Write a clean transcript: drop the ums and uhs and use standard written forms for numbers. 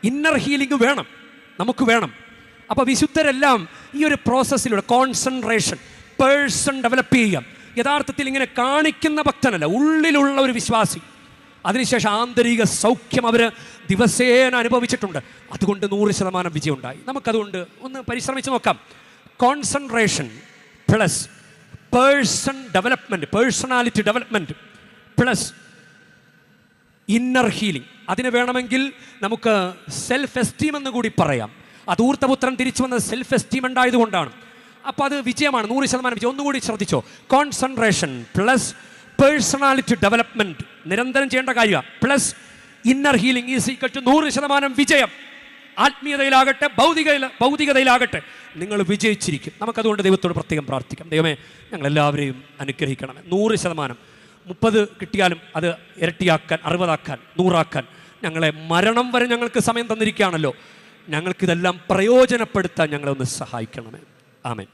Inner healing വേണം, നമുക്ക് വേണം. അപ്പോൾ വിശുദ്ധരെല്ലാം ഈ ഒരു പ്രോസസ്സിലൂടെ കോൺസെൻട്രേഷൻ, പേഴ്സൺ ഡെവലപ്പ് ചെയ്യുക. യഥാർത്ഥത്തിൽ ഇങ്ങനെ കാണിക്കുന്ന ഭക്തനല്ല, ഉള്ളിലുള്ള ഒരു വിശ്വാസി. അതിനുശേഷം ആന്തരിക സൗഖ്യം അവർ ദിവസേന അനുഭവിച്ചിട്ടുണ്ട്. അതുകൊണ്ട് 100% വിജയം ഉണ്ടായി. നമുക്കതുകൊണ്ട് ഒന്ന് പരിശ്രമിച്ച് നോക്കാം. Concentration plus person development, personality development plus inner healing. അതിന് വേണമെങ്കിൽ നമുക്ക് സെൽഫ് എസ്റ്റീം എന്ന് കൂടി പറയാം. അത് ഊർത്തപുത്രൻ തിരിച്ചു വന്നത് സെൽഫ് എസ്റ്റീം ഉണ്ടായതുകൊണ്ടാണ്. അപ്പോൾ അത് വിജയമാണ്, 100% വിജയം. ഒന്നുകൂടി ശ്രദ്ധിച്ചോ, കോൺസെൻട്രേഷൻ പ്ലസ് പേഴ്സണാലിറ്റി ഡെവലപ്മെൻറ്റ് നിരന്തരം ചെയ്യേണ്ട കാര്യമാണ്. Plus inner healing is equal to 100% വിജയം. ആത്മീയതയിലാകട്ടെ ഭൗതികതയിലാകട്ടെ നിങ്ങൾ വിജയിച്ചിരിക്കും. നമുക്കതുകൊണ്ട് ദൈവത്തോട് പ്രത്യേകം പ്രാർത്ഥിക്കാം. ദൈവമേ, ഞങ്ങളെല്ലാവരെയും അനുഗ്രഹിക്കണമേ. 100%, 30 കിട്ടിയാലും അത് ഇരട്ടിയാക്കാൻ, 60ആക്കാൻ, 100ആക്കാൻ ഞങ്ങളെ മരണം വരെ ഞങ്ങൾക്ക് സമയം തന്നിരിക്കുകയാണല്ലോ. ഞങ്ങൾക്കിതെല്ലാം പ്രയോജനപ്പെടുത്താൻ ഞങ്ങളെ ഒന്ന് സഹായിക്കണമേ. ആമേൻ.